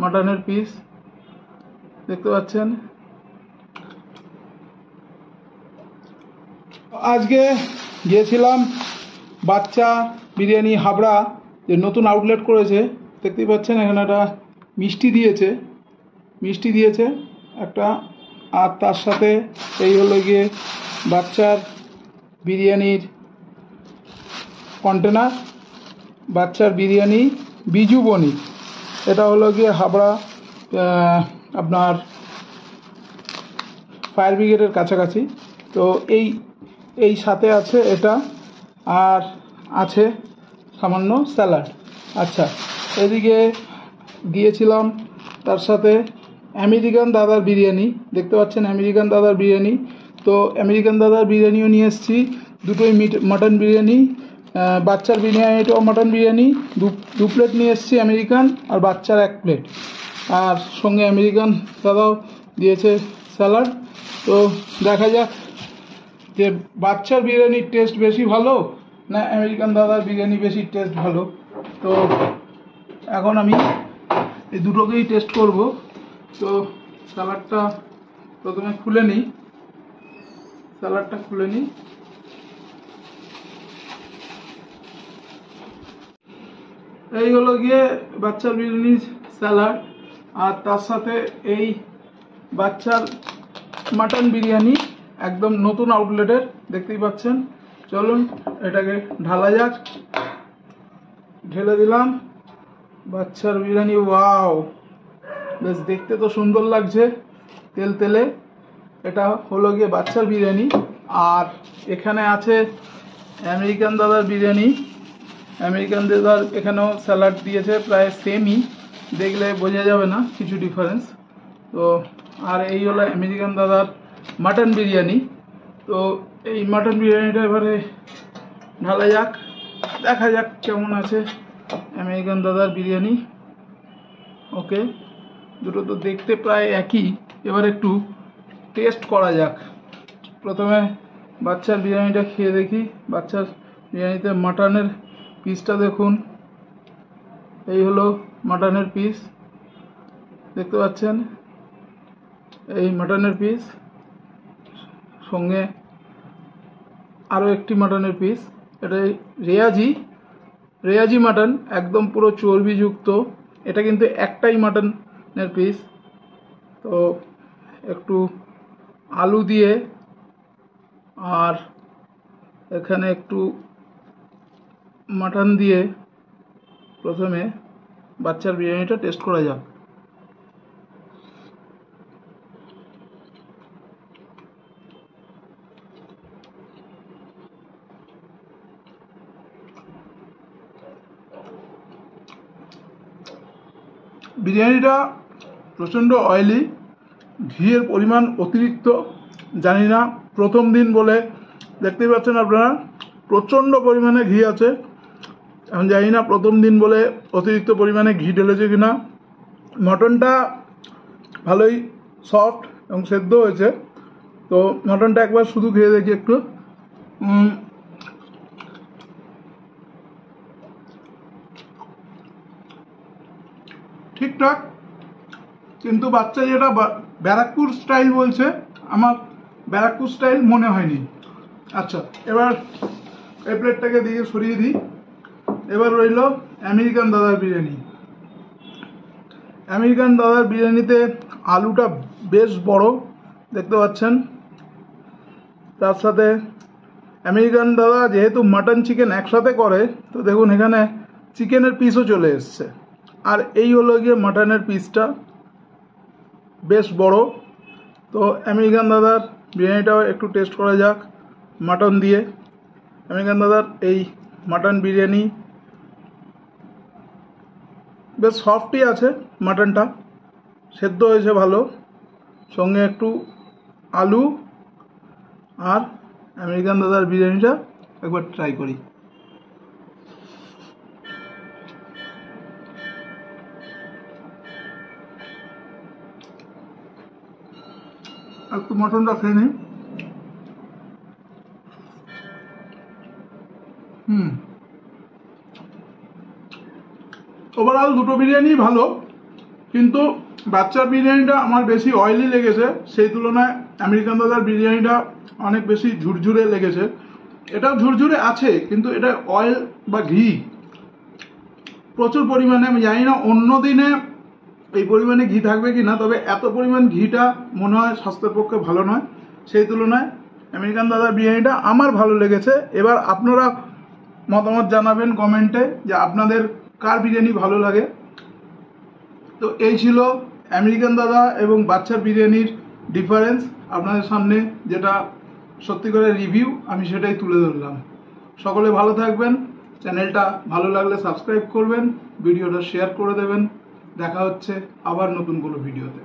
মাটনের পিস দেখতে পাচ্ছেন। আজকে গিয়েছিলাম বাচ্চা বিরিয়ানি হাবড়া, যে নতুন আউটলেট করেছে, দেখতেই পাচ্ছেন এখানে একটা মিষ্টি দিয়েছে একটা, আর তার সাথে এই হলো গিয়ে বাচ্চার বিরিয়ানির কন্টেনার, বাচ্চার বিরিয়ানি বিজু বনি। এটা হলো গিয়ে হাবড়া আপনার ফায়ার ব্রিগেডের কাছাকাছি। তো এই সাথে আছে এটা, আর আছে সামান্য স্যালাড। আচ্ছা, এদিকে দিয়েছিলাম তার সাথে আমেরিকান দাদার বিরিয়ানি, দেখতে পাচ্ছেন আমেরিকান দাদার বিরিয়ানি। তো আমেরিকান দাদার বিরিয়ানিও নিয়ে এসেছি, দুটোই মাটন বিরিয়ানি, বাচ্চার বিরিয়ানিটাও মাটন বিরিয়ানি, দু প্লেট নিয়ে এসেছি আমেরিকান, আর বাচ্চার 1 প্লেট, আর সঙ্গে আমেরিকান দাদাও দিয়েছে স্যালাড। তো দেখা যাক যে বাচ্চার বিরিয়ানির টেস্ট বেশি ভালো না আমেরিকান দাদার বিরিয়ানি বেশি টেস্ট ভালো। তো এখন আমি এই দুটোকেই টেস্ট করব। তো স্যালাডটা প্রথমে খুলে নিই, এই হলো গিয়ে বাচ্চার বিরিয়ানির স্যালাড, আর তার সাথে এই বাচ্চার মাটন বিরিয়ানি, একদম নতুন আউটলেটের, দেখতেই পাচ্ছেন। চলুন এটাকে ঢালা যাক। ঢেলে দিলাম বাচ্চার বিরিয়ানি। ওয়াও, বেশ দেখতে তো সুন্দর লাগছে, তেলে। এটা হলো গিয়ে বাচ্চার বিরিয়ানি, আর এখানে আছে আমেরিকান দাদার বিরিয়ানি। আমেরিকান দাদার এখানেও স্যালাড দিয়েছে, প্রায় সেমই, দেখলে বোঝা যাবে না কিছু ডিফারেন্স। তো আর এই হলো আমেরিকান দাদার মাটন বিরিয়ানি। তো এই মাটন বিরিয়ানিটা এবারে ঢালা যাক, দেখা যাক কেমন আছে আমেরিকান দাদার বিরিয়ানি। ওকে, দুটো তো দেখতে প্রায় একই, এবার একটু টেস্ট করা যাক। প্রথমে বাচ্চার বিরিয়ানিটা খেয়ে দেখি। বাচ্চার বিরিয়ানিতে মাটনের পিসটা দেখুন, এই হলো মাটনের পিস, দেখতে পাচ্ছেন, এই মাটনের পিস, সঙ্গে আরও একটি মাটনের পিস। এটা রেয়াজি মাটন, একদম পুরো চর্বিযুক্ত। এটা কিন্তু একটাই মাটনের পিস। তো একটু আলু দিয়ে, আর এখানে একটু মাটন দিয়ে প্রথমে বাচ্চার বিরিয়ানিটা টেস্ট করা যাক। বিরিয়ানিটা প্রচণ্ড অয়েলি, ঘিয়ের পরিমাণ অতিরিক্ত। জানি না, প্রথম দিন বলে, দেখতেই পাচ্ছেন আপনারা প্রচণ্ড পরিমাণে ঘি আছে। এখন জানি না প্রথম দিন বলে অতিরিক্ত পরিমাণে ঘি ঢেলেছে কিনা। মটনটা ভালোই সফট এবং সেদ্ধ হয়েছে। তো মটনটা একবার শুধু খেয়ে দেখি একটু। ঠিকঠাক, কিন্তু বাচ্চা যেটা ব্যারাকপুর স্টাইল বলছে, আমার ব্যারাকপুর স্টাইল মনে হয়নি। আচ্ছা, এবার এই প্লেটটাকে দিয়ে সরিয়ে দিই। এবার রইল আমেরিকান দাদার বিরিয়ানি। আমেরিকান দাদার বিরিয়ানিতে আলুটা বেশ বড়, দেখতে পাচ্ছেন। তার সাথে আমেরিকান দাদা যেহেতু মাটন চিকেন একসাথে করে, তো দেখুন এখানে চিকেনের পিসও চলে এসছে। আর এই হলো গিয়ে মাটনের পিসটা, বেশ বড়। তো আমেরিকান দাদার বিরিয়ানিটাও একটু টেস্ট করা যাক মাটন দিয়ে। আমেরিকান দাদার এই মাটন বিরিয়ানি বেশ সফটই আছে, মাটনটা সেদ্ধ হয়েছে ভালো, সঙ্গে একটু আলু। আর আমেরিকান দাদার বিরিয়ানিটা একবার ট্রাই করি। একটু মটনটা খেয়ে নিই। ওভারঅল দুটো বিরিয়ানি ভালো, কিন্তু বাচ্চার বিরিয়ানিটা আমার বেশি অয়েলি লেগেছে, সেই তুলনায় আমেরিকান দাদার বিরিয়ানিটা অনেক বেশি ঝুরঝুরে লেগেছে। এটাও ঝুরঝুরে আছে, কিন্তু এটা অয়েল বা ঘি প্রচুর পরিমাণে। আমি জানি না অন্য দিনে এই পরিমাণে ঘি থাকবে কি না, তবে এত পরিমাণ ঘিটা মনে হয় স্বাস্থ্যের পক্ষে ভালো নয়। সেই তুলনায় আমেরিকান দাদার বিরিয়ানিটা আমার ভালো লেগেছে। এবার আপনারা মতামত জানাবেন কমেন্টে যে আপনাদের কার বিরিয়ানি ভালো লাগে। তো এই ছিল আমেরিকান দাদা এবং বাচ্চার বিরিয়ানির ডিফারেন্স। আপনাদের সামনে যেটা সত্যি করে রিভিউ, আমি সেটাই তুলে ধরলাম। সকলে ভালো থাকবেন, চ্যানেলটা ভালো লাগলে সাবস্ক্রাইব করবেন, ভিডিওটা শেয়ার করে দেবেন। দেখা হচ্ছে আবার নতুন কোনো ভিডিওতে।